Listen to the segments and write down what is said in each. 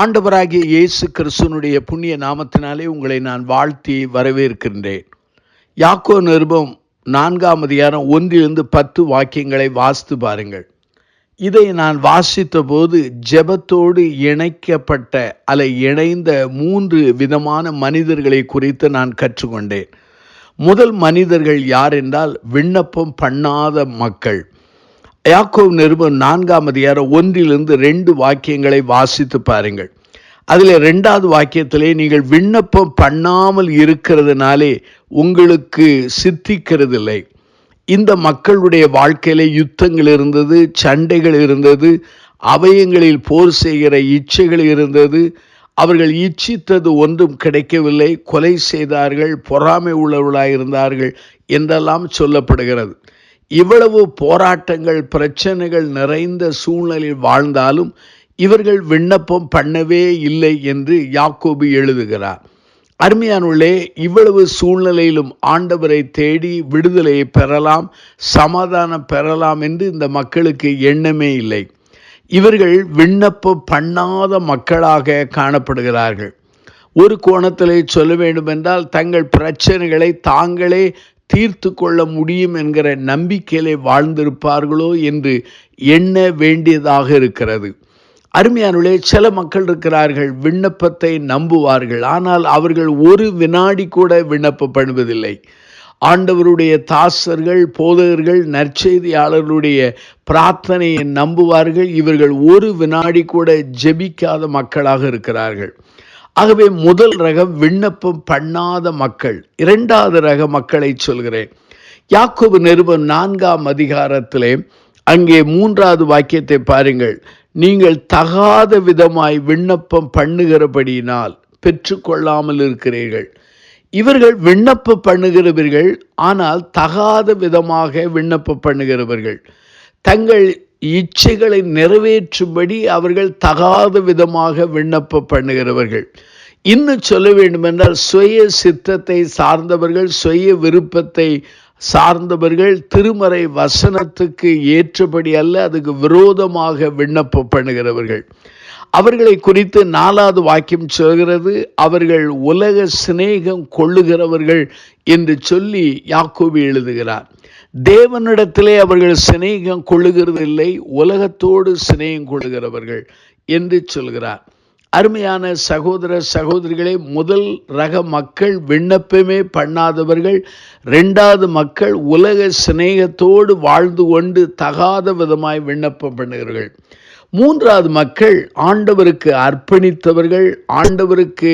ஆண்டவராகிய இயேசு கிறிஸ்துவினுடைய புண்ணிய நாமத்தினாலே உங்களை நான் வாழ்த்தி வரவேற்கின்றேன். யாக்கோபு நிருபம் 4ஆம் அதிகாரம் 1-10 வாக்கியங்களை வாசித்து பாருங்கள். இதை நான் வாசித்த போது ஜெபத்தோடு இணைக்கப்பட்ட இணைந்த 3 விதமான மனிதர்களை குறித்து நான் கற்றுக்கொண்டேன். முதல் மனிதர்கள் யார் என்றால் விண்ணப்பம் பண்ணாத மக்கள். யாக்கோபு நிருபம் 4ஆம் அதிகாரம் 1-2 வாக்கியங்களை வாசித்து பாருங்கள். அதில் 2வது வாக்கியத்திலே நீங்கள் விண்ணப்பம் பண்ணாமல் இருக்கிறதுனாலே உங்களுக்கு சித்திக்கிறதில்லை. இந்த மக்களுடைய வாழ்க்கையிலே யுத்தங்கள் இருந்தது, சண்டைகள் இருந்தது, அவயங்களில் போர் செய்கிற இச்சைகள் இருந்தது. அவர்கள் இச்சித்தது ஒன்றும் கிடைக்கவில்லை, கொலை செய்தார்கள், பொறாமை உள்ளவர்களாக இருந்தார்கள் என்றெல்லாம் சொல்லப்படுகிறது. இவ்வளவு போராட்டங்கள், பிரச்சனைகள் நிறைந்த சூழ்நிலையில் வாழ்ந்தாலும் இவர்கள் விண்ணப்பம் பண்ணவே இல்லை என்று யாக்கோபு எழுதுகிறார். அருமையானவர்களே, இவ்வளவு சூழ்நிலையிலும் ஆண்டவரை தேடி விடுதலையை பெறலாம், சமாதானம் பெறலாம் என்று இந்த மக்களுக்கு எண்ணமே இல்லை. இவர்கள் விண்ணப்பம் பண்ணாத மக்களாக காணப்படுகிறார்கள். ஒரு கோணத்திலே சொல்ல வேண்டுமென்றால் தங்கள் பிரச்சனைகளை தாங்களே தீர்த்து கொள்ள முடியும் என்கிற நம்பிக்கையிலே வாழ்ந்திருப்பார்களோ என்று எண்ண வேண்டியதாக இருக்கிறது. அருமையானவர்களே, சில மக்கள் இருக்கிறார்கள், விண்ணப்பத்தை நம்புவார்கள், ஆனால் அவர்கள் ஒரு வினாடி கூட விண்ணப்பம் பண்ணுவதில்லை. ஆண்டவருடைய தாசர்கள், போதகர்கள், நற்செய்தியாளர்களுடைய பிரார்த்தனையை நம்புவார்கள். இவர்கள் ஒரு வினாடி கூட ஜெபிக்காத மக்களாக இருக்கிறார்கள். ஆகவே முதல் ரகம் விண்ணப்பம் பண்ணாத மக்கள். 2வது ரக மக்களை சொல்கிறேன். யாக்கோபு நிருபம் 4ஆம் அதிகாரத்திலே அங்கே 3வது வாக்கியத்தை பாருங்கள். நீங்கள் தகாத விதமாய் விண்ணப்பம் பண்ணுகிறபடியினால் பெற்றுக்கொள்ளாமல் இருக்கிறீர்கள். இவர்கள் விண்ணப்பம் பண்ணுகிறவர்கள், ஆனால் தகாத விதமாக விண்ணப்பம் பண்ணுகிறவர்கள். தங்கள் இச்சைகளை நிறைவேற்றும்படி அவர்கள் தகாத விதமாக விண்ணப்பம் பண்ணுகிறவர்கள். இன்னும் சொல்ல வேண்டுமென்றால் சுய சித்தத்தை சார்ந்தவர்கள், சுய விருப்பத்தை சார்ந்தவர்கள், திருமறை வசனத்துக்கு ஏற்றபடி அல்ல, அதுக்கு விரோதமாக விண்ணப்பம் பண்ணுகிறவர்கள். அவர்களை குறித்து 4வது வாக்கியம் சொல்கிறது, அவர்கள் உலக சிநேகம் கொள்ளுகிறவர்கள் என்று சொல்லி யாக்கோபு எழுதுகிறார். தேவனிடத்திலே அவர்கள் சிநேகம் கொள்ளுகிறதில்லை, உலகத்தோடு சிநேகம் கொள்ளுகிறவர்கள் என்று சொல்கிறார். அருமையான சகோதர சகோதரிகளே, முதல் ரக மக்கள் விண்ணப்பமே பண்ணாதவர்கள். 2வது மக்கள் உலக சிநேகத்தோடு வாழ்ந்து கொண்டு தகாத விதமாய் விண்ணப்பம் பண்ணுகிறார்கள். 3வது மக்கள் ஆண்டவருக்கு அர்ப்பணித்தவர்கள், ஆண்டவருக்கு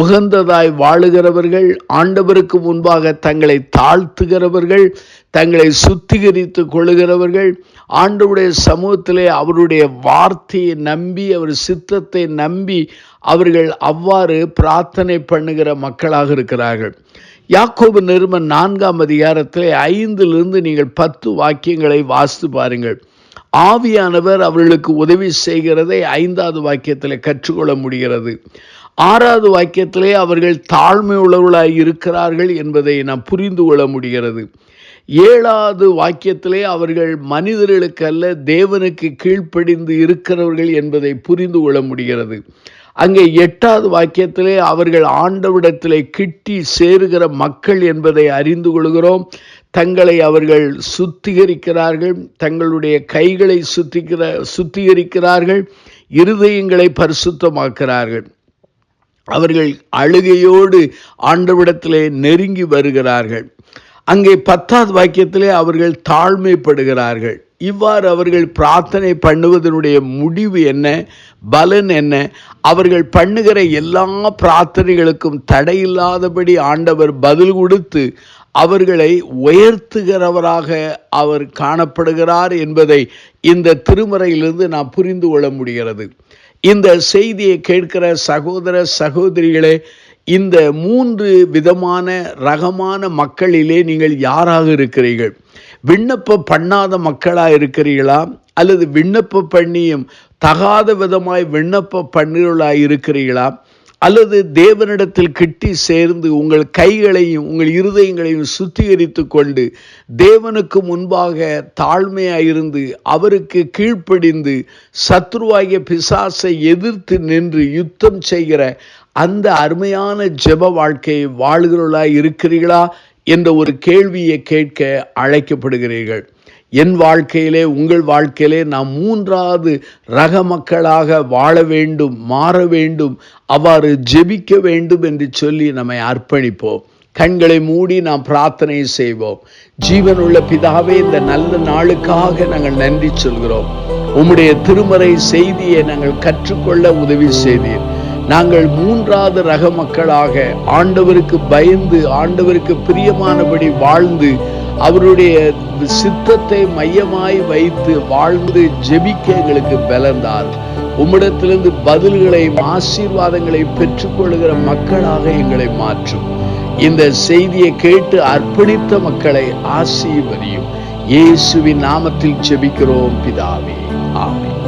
உகந்ததாய் வாழுகிறவர்கள், ஆண்டவருக்கு முன்பாக தங்களை தாழ்த்துகிறவர்கள், தங்களை சுத்திகரித்து கொள்ளுகிறவர்கள், ஆண்டவருடைய சமூகத்திலே அவருடைய வார்த்தையை நம்பி, அவர் சித்தத்தை நம்பி அவர்கள் அவ்வாறு பிரார்த்தனை பண்ணுகிற மக்களாக இருக்கிறார்கள். யாக்கோபு நிருபம் 4ஆம் அதிகாரத்திலே 5-10 நீங்கள் 10 வாக்கியங்களை வாசித்து பாருங்கள். ஆவியானவர் அவர்களுக்கு உதவி செய்கிறதை 5வது வாக்கியத்தில் கற்றுக்கொள்ள முடிகிறது. 6வது வாக்கியத்திலே அவர்கள் தாழ்மை உள்ளவர்களாய் இருக்கிறார்கள் என்பதை நாம் புரிந்து கொள்ள முடிகிறது. 7வது வாக்கியத்திலே அவர்கள் மனிதர்களுக்கு அல்ல, தேவனுக்கு கீழ்ப்படிந்து இருக்கிறவர்கள் என்பதை புரிந்து கொள்ள முடிகிறது. அங்கே 8வது வாக்கியத்திலே அவர்கள் ஆண்டவரிடத்திலே கிட்டி சேருகிற மக்கள் என்பதை அறிந்து கொள்கிறோம். தங்களை அவர்கள் சுத்திகரிக்கிறார்கள், தங்களுடைய கைகளை சுத்திகரிக்கிறார்கள், இருதயங்களை பரிசுத்தமாக்கிறார்கள். அவர்கள் அழுகையோடு ஆண்டவரிடத்திலே நெருங்கி வருகிறார்கள். அங்கே 10வது வாக்கியத்திலே அவர்கள் தாழ்மைப்படுகிறார்கள். இவ்வாறு அவர்கள் பிரார்த்தனை பண்ணுவதனுடைய முடிவு என்ன, பலன் என்ன? அவர்கள் பண்ணுகிற எல்லா பிரார்த்தனைகளுக்கும் தடையில்லாதபடி ஆண்டவர் பதில் கொடுத்து அவர்களை உயர்த்துகிறவராக அவர் காணப்படுகிறார் என்பதை இந்த திருமறையிலிருந்து நாம் புரிந்து கொள்ள முடிகிறது. இந்த செய்தியை கேட்கிற சகோதர சகோதரிகளே, இந்த 3 விதமான ரகமான மக்களிலே நீங்கள் யாராக இருக்கிறீர்கள்? விண்ணப்பம் பண்ணாத மக்களாக இருக்கிறீர்களா, அல்லது விண்ணப்பம் பண்ணியும் தகாத விதமாய் விண்ணப்பம் பண்ணுகிறவர்களாக இருக்கிறீர்களா, அல்லது தேவனிடத்தில் கிட்டி சேர்ந்து உங்கள் கைகளையும் உங்கள் இருதயங்களையும் சுத்திகரித்து கொண்டு தேவனுக்கு முன்பாக தாழ்மையாயிருந்து அவருக்கு கீழ்ப்படிந்து சத்ருவாகிய பிசாசை எதிர்த்து நின்று யுத்தம் செய்கிற அந்த அருமையான ஜெப வாழ்க்கையை வாழ்கிறவர்களாய் இருக்கிறீர்களா என்ற ஒரு கேள்வியை கேட்க அழைக்கப்படுகிறீர்கள். என் வாழ்க்கையிலே உங்கள் வாழ்க்கையிலே நாம் மூன்றாவது ரக மக்களாக வாழ வேண்டும், மாற வேண்டும், அவ்வாறு ஜெபிக்க வேண்டும் என்று சொல்லி நம்மை அர்ப்பணிப்போம். கண்களை மூடி நாம் பிரார்த்தனை செய்வோம். ஜீவனுள்ள பிதாவே, இந்த நல்ல நாளுக்காக நாங்கள் நன்றி சொல்கிறோம். உம்முடைய திருமறை செய்தியை நாங்கள் கற்றுக்கொள்ள உதவி செய்தீர். நாங்கள் மூன்றாவது ரக மக்களாக ஆண்டவருக்கு பயந்து ஆண்டவருக்கு பிரியமானபடி வாழ்ந்து அவருடைய சித்தத்தை மையமாய் வைத்து வாழ்ந்து ஜெபிக்க எங்களுக்கு பலந்தார். உம்மிடத்திலிருந்து பதில்களையும் ஆசீர்வாதங்களை பெற்றுக்கொள்கிற மக்களாக எங்களை மாற்றும். இந்த செய்தியை கேட்டு அர்ப்பணித்த மக்களை ஆசீர்வதியும். இயேசுவின் நாமத்தில் ஜெபிக்கிறோம் பிதாவே, ஆமென்.